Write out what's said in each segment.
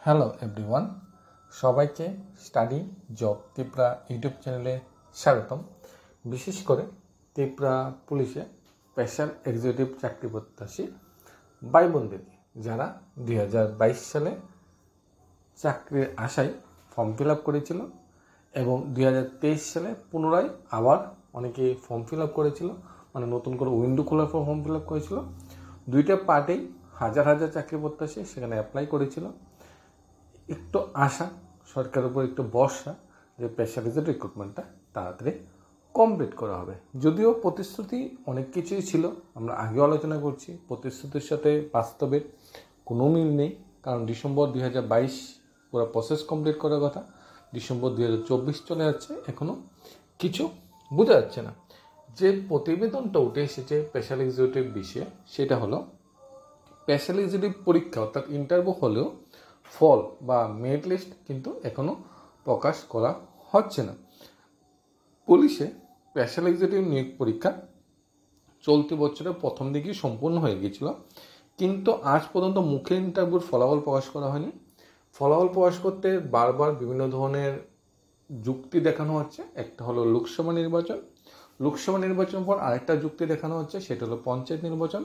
Hello everyone, সবাইকে study job Tripura YouTube চ্যানেলে স্বাগতম। বিশেষ করে ত্রিপুরা পুলিশে স্পেশাল এক্সিকিউটিভ চাকরি প্রত্যাশী ভাই বোনদের যারা 2022 সালে চাকরির আশায় ফর্ম ফিল আপ করেছিল এবং 2023 সালে পুনরায় আবার অনেকে ফর্ম ফিল আপ করেছিল, মানে নতুন করে উইন্ডো খোলার পর ফর্ম ফিল আপ করেছিল। দুইটা পার্টেই হাজার হাজার চাকরি প্রত্যাশী সেখানে অ্যাপ্লাই করেছিল। একটু আশা, সরকারের উপর একটু ভরসা যে স্পেশালাইজড রিক্রুটমেন্টটা তাড়াতাড়ি কমপ্লিট করা হবে। যদিও প্রতিশ্রুতি অনেক কিছুই ছিল, আমরা আগেও আলোচনা করছি, প্রতিশ্রুতির সাথে বাস্তবের কোনো মিল নেই। কারণ ডিসেম্বর 2022 পুরো প্রসেস কমপ্লিট করার কথা, ডিসেম্বর 2024 চলে যাচ্ছে, এখনও কিছু বোঝা যাচ্ছে না। যে প্রতিবেদনটা উঠে এসেছে স্পেশাল এক্সিকিউটিভ বিষয়ে, সেটা হলো স্পেশাল এক্সিকিউটিভ পরীক্ষা অর্থাৎ ইন্টারভিউ হলেও ফল বা মেরিট লিস্ট কিন্তু এখনও প্রকাশ করা হচ্ছে না। পুলিশে স্পেশাল এক্সিকিউটিভ নিয়োগ পরীক্ষা চলতি বছরের প্রথম দিকেই সম্পূর্ণ হয়ে গিয়েছিল, কিন্তু আজ পর্যন্ত মুখে ইন্টারভিউর ফলাফল প্রকাশ করা হয়নি। ফলাফল প্রকাশ করতে বারবার বিভিন্ন ধরনের যুক্তি দেখানো হচ্ছে। একটা হলো লোকসভা নির্বাচন, লোকসভা নির্বাচনের পর আরেকটা যুক্তি দেখানো হচ্ছে, সেটা হলো পঞ্চায়েত নির্বাচন।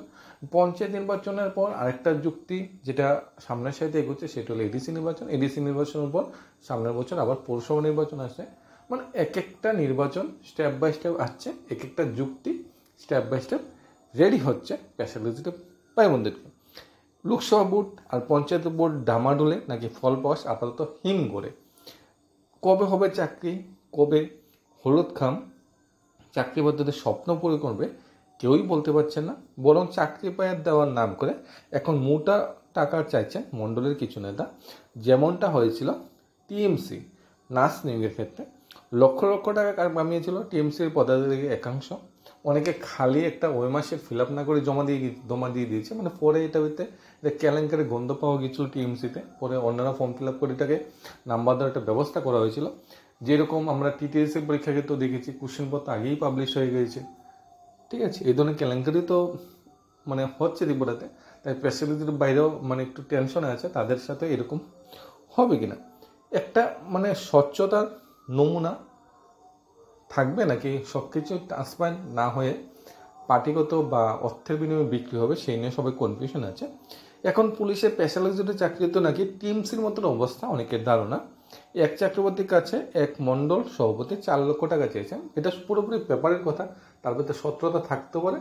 পঞ্চায়েত নির্বাচনের পর আরেকটা যুক্তি যেটা সামনের সাথে এগোচ্ছে, সেটা হলো এডিসি নির্বাচন। এডিসি নির্বাচনের পর সামনের বছর আবার পৌরসভা নির্বাচন আসছে। মানে এক একটা নির্বাচন স্টেপ বাই স্টেপ আসছে, এক একটা যুক্তি স্টেপ বাই স্টেপ রেডি হচ্ছে স্পেশাল এক্সিকিউটিভ ভাই বোনদেরকে। লোকসভা ভোট আর পঞ্চায়েত ভোট ডামাডোলে নাকি ফল প্রকাশ আপাতত হিম করে। কবে হবে চাকরি, কবে হলুদ খাম চাকরি পদ্ধতির স্বপ্ন পূরণ করবে কেউই বলতে পারছেন না। বরং চাকরি পাইয়ে দেওয়ার নাম করে এখন মোটা টাকা চাইছেন মণ্ডলের কিছু নেতা। যেমনটা হয়েছিল টিএমসি নার্স নিয়োগের ক্ষেত্রে, লক্ষ লক্ষ টাকা কামিয়েছিল টিএমসির পদাধিকারী একাংশ। অনেকে খালি একটা ওই মাসের ফিল আপ না করে জমা দিয়ে দিয়েছে, মানে পরে এটা কেলেঙ্কারি গন্ধ পাওয়া গিয়েছিল টিএমসিতে। পরে অন্যরা ফর্ম ফিল আপ করে এটাকে নাম্বার দেওয়ার একটা ব্যবস্থা করা হয়েছিল। যেরকম আমরা টিটিএসসি পরীক্ষা ক্ষেত্রেও দেখেছি, কোশ্চেনপত্র আগেই পাবলিশ হয়ে গিয়েছে। ঠিক আছে, এই ধরনের কেলেঙ্কারি তো মানে হচ্ছে ত্রিপুরাতে। তাই স্পেশালিটির বাইরেও মানে একটু টেনশনে আছে তাদের সাথে এরকম হবে কিনা। একটা মানে স্বচ্ছতার নমুনা থাকবে নাকি সব কিছু ট্রান্সপারেন্ট না হয়ে পার্টিগত বা অর্থের বিনিময়ে বিক্রি হবে, সেই নিয়ে সবাই কনফিউশন আছে। এখন পুলিশের স্পেশালাইজড চাকরি তো নাকি টিএমসির মতন অবস্থা অনেকের ধারণা। এক চক্রবর্তীর কাছে এক মণ্ডল সভাপতি 4 লক্ষ টাকা চেয়েছেন। এটা পুরোপুরি পেপারের কথা, তার ভিতরে সত্যতা থাকতে পারে,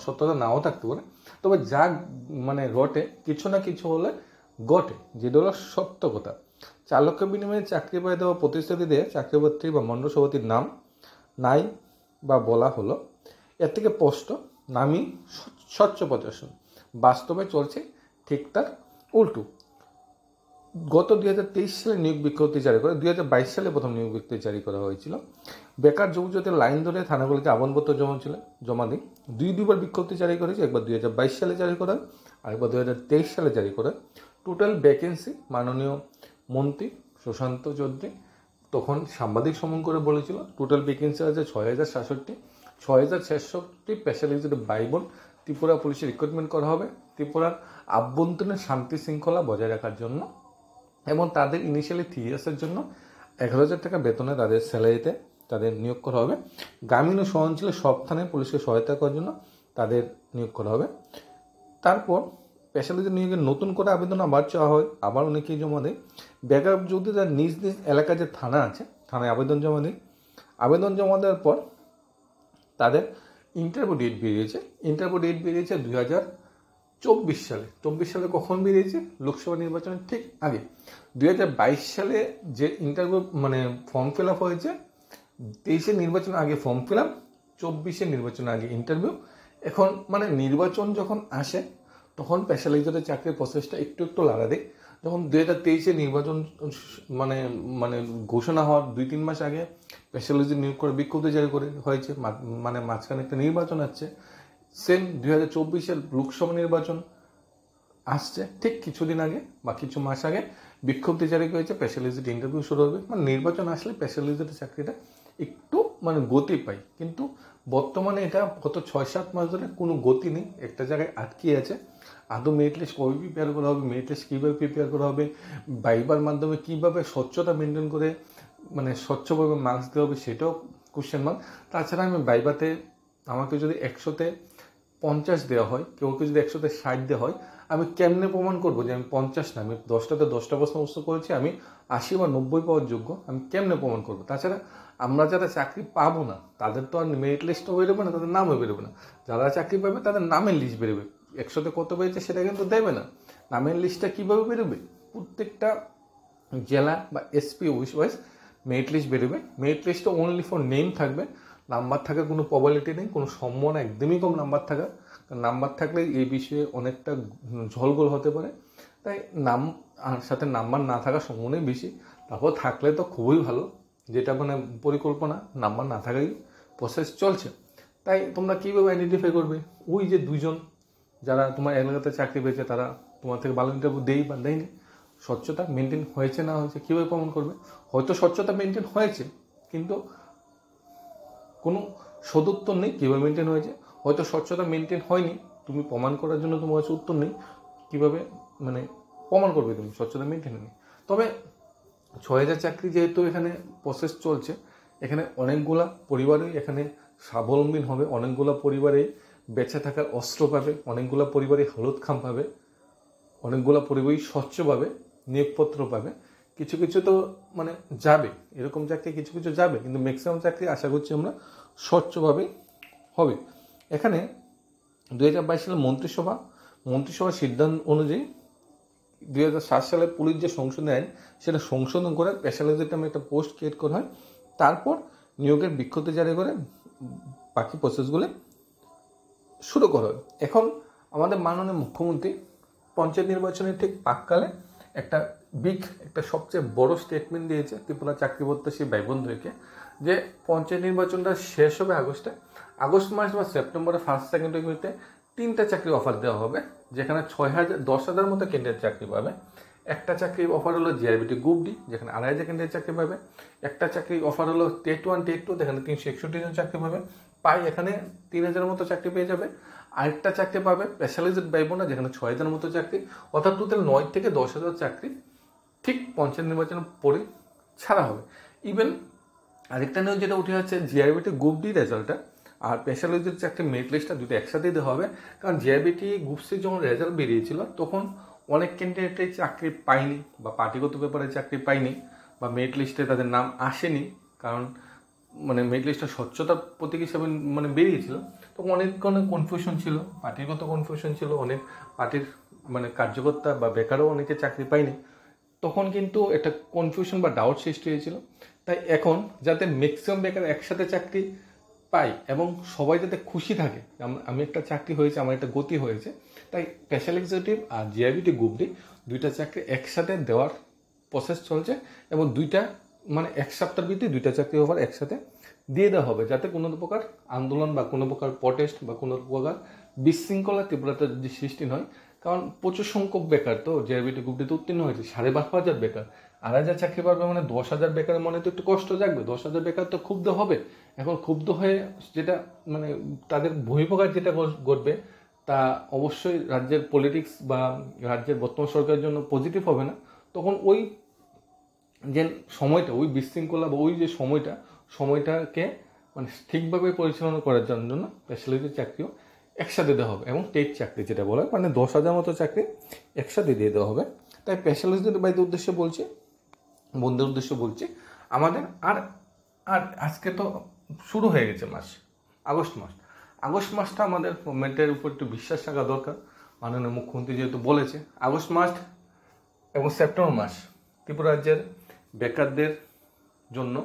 সত্যতা নাও থাকতে পারে। তবে যা মানে ঘটে, কিছু না কিছু হলে ঘটে, যেটা হলো সত্য কথা। 4 লক্ষ বিনিময়ে চাকরি পাই দেওয়া প্রতিশ্রুতি দিয়ে চাকরিপত্রী বা মণ্ডল সভাপতির নাম নাই বা বলা হলো। এর থেকে স্পষ্ট নামই স্বচ্ছ প্রদর্শন, বাস্তবে চলছে ঠিক তার উল্টো। গত 2023 সালে নিয়োগ বিজ্ঞপ্তি জারি করে 2022 সালে প্রথম নিয়োগ বিজ্ঞপ্তি জারি করা হয়েছিল। বেকার যুবকদের লাইন ধরে থানাগুলিতে আবেদনপত্র জমা দিই। দুইবার বিজ্ঞপ্তি জারি করেছে, একবার 2022 সালে জারি করা, আরেকবার 2023 সালে জারি করা। টোটাল ভ্যাকেন্সি মাননীয় মন্ত্রী সুশান্ত চৌধুরী তখন সাংবাদিক সম্মেলন করে বলেছিল টোটাল ভ্যাকেন্সি আছে 6066। 6066 স্পেশাল এক্সিকিউটিভ ভাই বোন ত্রিপুরা পুলিশে রিক্রুটমেন্ট করা হবে ত্রিপুরার আভ্যন্তরীণ শান্তি শৃঙ্খলা বজায় রাখার জন্য, এবং তাদের ইনিশিয়ালি 3 ইয়ার্সের জন্য 11,000 টাকা বেতনে তাদের স্যালারিতে তাদের নিয়োগ করা হবে। গ্রামীণ ও শহরাঞ্চলে সব থানায় পুলিশকে সহায়তা করার জন্য তাদের নিয়োগ করা হবে। তারপর স্পেশালিস্ট নিয়োগের নতুন করে আবেদন আবার চাওয়া হয়, আবার অনেকেই জমা দেয়। বেকার যদি তার নিজ নিজ এলাকায় যে থানা আছে, থানায় আবেদন জমা দেয়। আবেদন জমা দেওয়ার পর তাদের ইন্টারভিউ ডেট বেরিয়েছে। ইন্টারভিউ ডেট বেরিয়েছে 2024 সালে। 24 সালে কখন বেরিয়েছে? লোকসভা নির্বাচনের ঠিক আগে। 2022 সালে যে ইন্টারভিউ মানে ফর্ম ফিল আপ হয়েছে, 23-এর নির্বাচনের আগে ফর্ম ফিল আপ, 24-এর নির্বাচনের আগে ইন্টারভিউ। এখন মানে নির্বাচন যখন আসে তখন স্পেশালাইজড চাকরির প্রসেসটা একটু একটু লাগা দেয়। যখন 2023-এর নির্বাচন মানে ঘোষণা হওয়ার 2-3 মাস আগে স্পেশালাইজড নিয়োগ করে বিজ্ঞপ্তি জারি করে হয়েছে, মানে মাঝখানে একটা নির্বাচন আসছে। সেম 2024-এর লোকসভা নির্বাচন আসছে ঠিক কিছুদিন আগে বা কিছু মাস আগে বিজ্ঞপ্তি জারি হয়েছে, স্পেশালাইজড ইন্টারভিউ শুরু হবে। মানে নির্বাচন আসলে স্পেশালাইজড চাকরিটা একটু মানে গতি পাই, কিন্তু বর্তমানে এটা গত 6-7 মাস ধরে কোনো গতি নেই, একটা জায়গায় আটকে আছে। আদৌ মেরিট লিস্ট কবে প্রিপেয়ার করা হবে, মেরিট লিস্ট কীভাবে প্রিপেয়ার করা হবে, ভাইবার মাধ্যমে কীভাবে স্বচ্ছতা মেনটেন করে মানে স্বচ্ছভাবে মার্কস দেওয়া হবে সেটাও কোশ্চেন মার্ক। তাছাড়া আমি ভাইবাতে আমাকে যদি 100-তে 50 দেওয়া হয়, কেউকে যদি 100-তে 60 দেওয়া হয়, আমি কেমনে প্রমাণ করবো যে আমি 50 না, আমি 10টাতে 10টা প্রশ্ন মুখস্থ করেছি, আমি 80 বা 90 পাওয়ার যোগ্য, আমি কেমনে প্রমাণ করবো? তাছাড়া আমরা যারা চাকরি পাবো না তাদের তো আর মেরিট লিস্টও বেরোবে না, তাদের নামও বেরোবে না। যারা চাকরি পাবে তাদের নামের লিস্ট বেরোবে, 100-তে কত পেয়েছে সেটা কিন্তু দেবে না। নামের লিস্টটা কীভাবে বেরোবে? প্রত্যেকটা জেলা বা SP office wise merit list বেরোবে। মেরিট লিস্টটা অনলি ফর নেম থাকবে, নাম্বার থাকার কোনো প্রবাবিলিটি নেই, কোনো সম্ভাবনা একদমই কম নাম্বার থাকা। নাম্বার থাকলে এই বিষয়ে অনেকটা ঝলগোল হতে পারে, তাই নাম সাথে নাম্বার না থাকার সম্ভাবনাই বেশি। তারপর থাকলে তো খুবই ভালো, যেটা মানে পরিকল্পনা, নাম্বার না থাকাই প্রসেস চলছে। তাই তোমরা কীভাবে আইডেন্টিফাই করবে? ওই যে দুজন যারা তোমার এলাকাতে চাকরি পেয়েছে তারা তোমার থেকে ভালো ইন্টারভিউ দেই বা দেয়নি, স্বচ্ছতা মেনটেন হয়েছে না হয়েছে কীভাবে প্রমাণ করবে? হয়তো স্বচ্ছতা মেনটেন হয়েছে কিন্তু কোনো সদুত্তর নেই কীভাবে মেনটেন হয়েছে। হয়তো স্বচ্ছতা মেনটেন হয়নি, তুমি প্রমাণ করার জন্য তোমার কাছে উত্তর নেই, কীভাবে মানে প্রমাণ করবে তুমি স্বচ্ছতা মেনটেন হয়নি? তবে 6000 চাকরি যেহেতু এখানে প্রসেস চলছে, এখানে অনেকগুলা পরিবারই এখানে স্বাবলম্বী হবে, অনেকগুলো পরিবারেই বেঁচে থাকার অস্ত্র পাবে, অনেকগুলো পরিবারই হলুদ খাম পাবে, অনেকগুলো পরিবারই স্বচ্ছভাবে নিয়োগপত্র পাবে। কিছু কিছু তো মানে যাবে, এরকম চাকরি কিছু কিছু যাবে, কিন্তু ম্যাক্সিমাম চাকরি আশা করছি আমরা স্বচ্ছভাবে হবে। এখানে 2022 সালে মন্ত্রিসভার সিদ্ধান্ত অনুযায়ী 2007 সালে পুলিশ যে সংশোধন আইন সেটা সংশোধন করে স্পেশালাইজড নামে একটা পোস্ট ক্রিয়েট করা হয়। তারপর নিয়োগের বিজ্ঞপ্তি জারি করে বাকি প্রসেসগুলো শুরু করা হয়। এখন আমাদের মাননীয় মুখ্যমন্ত্রী পঞ্চায়েত নির্বাচনের ঠিক প্রাককালে একটা সবচেয়ে বড় স্টেটমেন্ট দিয়েছে ত্রিপুরা চাকরি প্রত্যাশী ভাই বন্ধুকে, যে পঞ্চায়েত নির্বাচনটা শেষ হবে আগস্ট মাস বা সেপ্টেম্বরের 1st 2nd উইকে 3টা চাকরি অফার দেওয়া হবে, যেখানে 10,000 মতো ক্যান্ডিডেট চাকরি পাবে। একটা চাকরি অফার হলো জিআরবিটি গ্রুপ ডি, যেখানে 2,500 ক্যান্ডিডেট চাকরি পাবে। একটা চাকরি অফার হলো টেট 1 টেট 2, যেখানে 361 জন চাকরি পাবে। এখানে 3,000 মতো চাকরি পেয়ে যাবে। আরেকটা চাকরি পাবে স্পেশালাইজড বাইবোনা, যেখানে 6,000 মতো চাকরি, অর্থাৎ টোটাল 9 থেকে 10,000 চাকরি ঠিক পঞ্চায়েত নির্বাচনের পরে ছাড়া হবে। ইভেন আরেকটা নিউজ যেটা উঠে যাচ্ছে, জিআরবিটি গ্রুপ ডি রেজাল্টটা আর স্পেশালাইজড চাকরি মেরিট লিস্টটা দুটো একসাথেই দেওয়া হবে। কারণ জিআরবিটি গ্রুপ সি যখন রেজাল্ট বেরিয়েছিল তখন অনেক ক্যান্ডিডেটই চাকরি পায়নি, বা পার্টিগত ব্যাপারে চাকরি পায়নি, বা মেরিট লিস্টে তাদের নাম আসেনি, কারণ মানে মেরিট লিস্টটা স্বচ্ছতার প্রতীক হিসাবে মানে বেরিয়েছিল। তখন অনেক কনফিউশন ছিল, পার্টিগত কনফিউশন ছিল, অনেক পার্টির মানে কার্যকর্তা বা বেকারও অনেকে চাকরি পায়নি। তখন কিন্তু একটা কনফিউশন বা ডাউট সৃষ্টি হয়েছিল। তাই এখন যাতে ম্যাক্সিমাম বেকার একসাথে চাকরি পাই এবং সবাই যাতে খুশি থাকে, আমি একটা চাকরি হয়েছে, আমার একটা গতি হয়েছে, তাই স্পেশাল এক্সিকিউটিভ আর জিআরবিটি গ্রুপ ডি দুইটা চাকরি একসাথে দেওয়ার প্রসেস চলছে, এবং দুইটা মানে 1 সপ্তাহের ভিতরে দুইটা চাকরি ওভার একসাথে দিয়ে দেওয়া হবে, যাতে কোনো প্রকার আন্দোলন বা কোনো প্রকার প্রটেস্ট বা কোনো প্রকার বিশৃঙ্খলা তীব্রতা যদি সৃষ্টি নয়। কারণ প্রচুর সংখ্যক বেকার তো জিআরবিটি গ্রুপ ডিতে উত্তীর্ণ হয়েছে, 12,500 বেকার। 2,500 চাকরি পাবে মানে 10,000 বেকারের মনে তো একটু কষ্ট জাগবে, 10,000 বেকার তো ক্ষুব্ধ হবে। এখন ক্ষুব্ধ হয়ে যেটা মানে তাদের বহিঃপ্রকাশ যেটা ঘটবে তা অবশ্যই রাজ্যের পলিটিক্স বা রাজ্যের বর্তমান সরকারের জন্য পজিটিভ হবে না। তখন ওই যে সময়টা, ওই বিশৃঙ্খলা বা ওই যে সময়টাকে মানে ঠিকভাবে পরিচালনা করার জন্য স্পেশালিটি চাকরিও একসাথে দেওয়া হবে, এবং টেট চাকরি যেটা বলা হয় মানে 10,000 মতো চাকরি একসাথে দিয়ে দেওয়া হবে। তাই স্পেশালিস্টদের বাইরের উদ্দেশ্যে বলছি, বন্ধুদের উদ্দেশ্যে বলছি, আমাদের আর আজকে তো শুরু হয়ে গেছে আগস্ট মাসটা আমাদের গভর্নমেন্টের উপর একটু বিশ্বাস রাখা দরকার। মাননীয় মুখ্যমন্ত্রী যেহেতু বলেছে, আগস্ট মাস এবং সেপ্টেম্বর মাস ত্রিপুরা রাজ্যের বেকারদের জন্য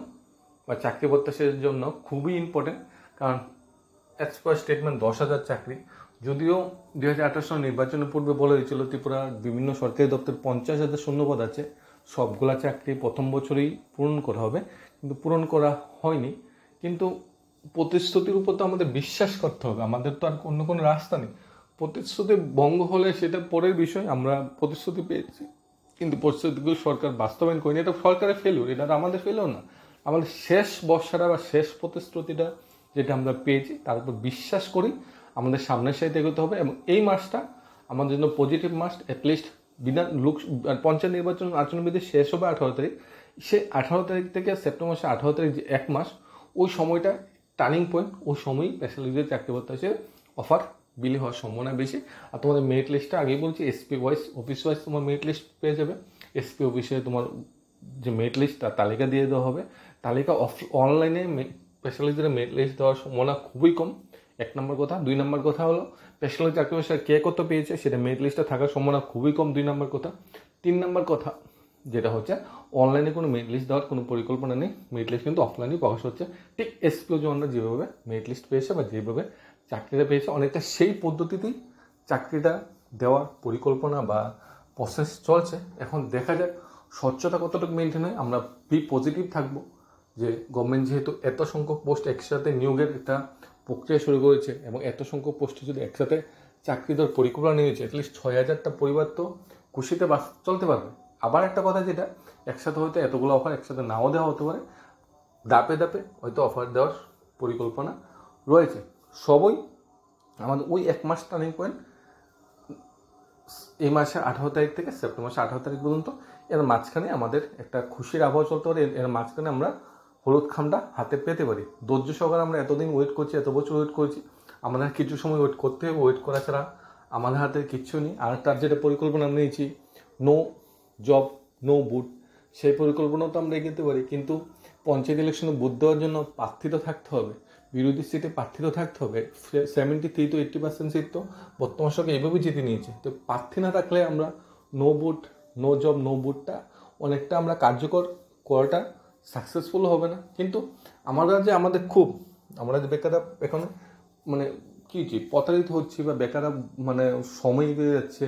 বা চাকরি প্রত্যাশীদের জন্য খুবই ইম্পর্টেন্ট। কারণ অ্যাজ পার স্টেটমেন্ট 10,000 চাকরি, যদিও 2018 সাল নির্বাচনের পূর্বে বলা হয়েছিল ত্রিপুরার বিভিন্ন সরকারি দপ্তর 50,000 শূন্যপদ আছে, সবগুলা চাকরি প্রথম বছরেই পূরণ করা হবে, কিন্তু পূরণ করা হয়নি। কিন্তু প্রতিশ্রুতির উপর তো আমাদের বিশ্বাস করতে হবে, আমাদের তো আর অন্য কোনো রাস্তা নেই। প্রতিশ্রুতি ভঙ্গ হলে সেটা পরের বিষয়, আমরা প্রতিশ্রুতি পেয়েছি কিন্তু প্রতিশ্রুতিগুলো সরকার বাস্তবায়ন করেনি, এটা সরকারের ফেলিওর, এটা আমাদের ফেলিওর না। আমাদের শেষ বর্ষাটা বা শেষ প্রতিশ্রুতিটা যেটা আমরা পেয়েছি তার উপর বিশ্বাস করি আমাদের সামনের সাথে এগোতে হবে, এবং এই মাসটা আমাদের জন্য পজিটিভ মাস্ট অ্যাটলিস্ট পঞ্চায়েত নির্বাচন আচরণবিধি শেষ হবে 18 তারিখ। সে 18 তারিখ থেকে সেপ্টেম্বর মাসে 18 তারিখ যে 1 মাস, ওই সময়টা টার্নিং পয়েন্ট। ওই সময়ই স্পেশাল এক্সিকিউটিভ চাকরি প্রত্যাশী অফার বিলি হওয়ার সম্ভাবনা বেশি। আর তোমাদের মেরিট লিস্টটা আগেই বলছি, এসপি ওয়াইজ অফিস ওয়াইজ তোমার মেরিট লিস্ট পেয়ে যাবে। এসপি অফিসে তোমার যে মেরিট লিস্ট তার তালিকা দিয়ে দেওয়া হবে। তালিকা অনলাইনে স্পেশালিস্টদের মেরিট লিস্ট দেওয়ার সম্ভাবনা খুবই কম, 1 নম্বর কথা। 2 নম্বর কথা হলো স্পেশালিস্ট চাকরি পেশায় কে কত পেয়েছে সেটা মেরিট লিস্টে থাকার সম্ভাবনা খুবই কম, 2 নম্বর কথা। 3 নম্বর কথা যেটা হচ্ছে অনলাইনে কোনো মেরিট লিস্ট দেওয়ার কোনো পরিকল্পনা নেই, মেরিট লিস্ট কিন্তু অফলাইনেই প্রকাশ হচ্ছে। ঠিক এসপিও জনরা যেভাবে মেরিট লিস্ট পেয়েছে বা যেভাবে চাকরিটা পেয়েছে অনেকটা সেই পদ্ধতিতেই চাকরিটা দেওয়ার পরিকল্পনা বা প্রসেস চলছে। এখন দেখা যাক স্বচ্ছতা কতটুকু মেনটেন হয়। আমরা পজিটিভ থাকবো যে গভর্নমেন্ট যেহেতু এত সংখ্যক পোস্ট একসাথে নিয়োগের একটা প্রক্রিয়া শুরু করেছে এবং এত সংখ্যক পোস্টে যদি একসাথে চাকরি দেওয়ার পরিকল্পনা নিয়েছে, অ্যাটলিস্ট 6000টা পরিবার তো খুশিতে চলতে পারবে। আবার একটা কথা যেটা, একসাথে হয়তো এতগুলো অফার একসাথে নাও দেওয়া হতে পারে, ধাপে ধাপে হয়তো অফার দেওয়ার পরিকল্পনা রয়েছে। সবই আমাদের ওই 1 মাস টার্নিং পয়েন্ট, এই মাসে 18 তারিখ থেকে সেপ্টেম্বর মাসে 18 তারিখ পর্যন্ত। এর মাঝখানে আমাদের একটা খুশির আবহাওয়া চলতে পারে, এর মাঝখানে আমরা হলুদ খামটা হাতে পেতে পারি। ধৈর্য সহকারে আমরা এতদিন ওয়েট করছি, এত বছর ওয়েট করছি, আমাদের কিছু সময় ওয়েট করতে হবে। ওয়েট করা ছাড়া আমাদের হাতে কিচ্ছু নেই। আর তার যেটা পরিকল্পনা আমরা নিয়েছি, নো জব নো বুট, সেই পরিকল্পনাও তো আমরা এগোতে পারি। কিন্তু পঞ্চায়েত ইলেকশনে বুথ দেওয়ার জন্য প্রার্থী তো থাকতে হবে, বিরোধী সিটে প্রার্থী তো থাকতে হবে। 73 to 80% সিট তো বর্তমান সরকার এইভাবে জিতে নিয়েছে। তো প্রার্থী না থাকলে আমরা নো বুট নো জব নো বুটটা অনেকটা আমরা কার্যকর করাটা সাকসেসফুল হবে না। কিন্তু আমরা যে বেকাররা এখন মানে প্রতারিত হচ্ছি বা বেকাররা মানে সময় এগিয়ে যাচ্ছে,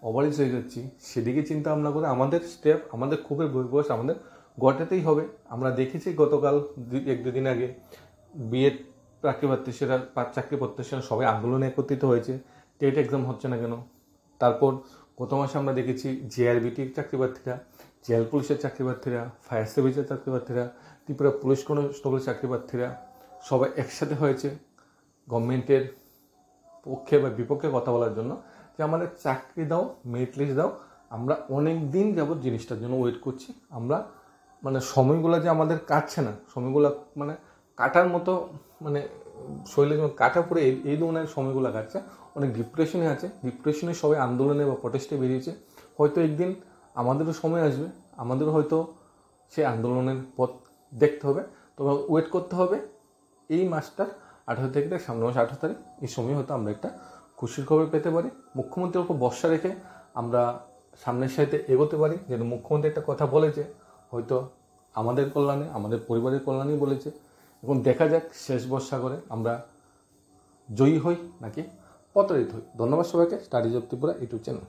ওভারেজ হয়ে যাচ্ছি, সেদিকে চিন্তা ভাবনা করে আমাদের স্টেপ, আমাদের খুবই বয়স আমাদের গটাতেই হবে। আমরা দেখেছি গতকাল 1-2 দিন আগে বিএড চাকরি প্রত্যাশীরা সবাই আন্দোলনে একত্রিত হয়েছে। টেট এক্সাম হচ্ছে না কেন? তারপর গত মাসে আমরা দেখেছি জিআরবিটির চাকরি প্রার্থীরা, জেল পুলিশের চাকরি প্রার্থীরা, ফায়ার সার্ভিসের চাকরি প্রার্থীরা, ত্রিপুরা পুলিশ কনস্টেবলের চাকরি প্রার্থীরা সবাই একসাথে হয়েছে গভর্নমেন্টের পক্ষে বা বিপক্ষে কথা বলার জন্য যে আমাদের চাকরি দাও, মেরিট লিস্ট দাও। আমরা অনেক দিন যাবৎ জিনিসটার জন্য ওয়েট করছি। আমরা মানে সময়গুলো যে আমাদের কাটছে না, সময়গুলো মানে কাটার মতো মানে শরীরে যেমন কাটা পড়ে এই ধরনের সময়গুলো কাটছে। অনেক ডিপ্রেশনে আছে, ডিপ্রেশনে সবাই আন্দোলনে বা প্রটেস্টে বেরিয়েছে। হয়তো একদিন আমাদেরও সময় আসবে, আমাদেরও হয়তো সেই আন্দোলনের পথ দেখতে হবে। তবে ওয়েট করতে হবে এই মাসটার 18 তারিখ থেকে সামনের মাস 18 তারিখ। এই সময় হয়তো আমরা একটা খুশির খবর পেতে পারি। মুখ্যমন্ত্রীর উপর ভরসা রেখে আমরা সামনের সাথে এগোতে পারি। যেন মুখ্যমন্ত্রী একটা কথা বলেছে, হয়তো আমাদের কল্যাণে, আমাদের পরিবারের কল্যাণেই বলেছে। এখন দেখা যাক শেষ ভরসা করে আমরা জয়ী হই নাকি প্রতারিত হই। ধন্যবাদ সবাইকে। Studies of Tripura YouTube channel.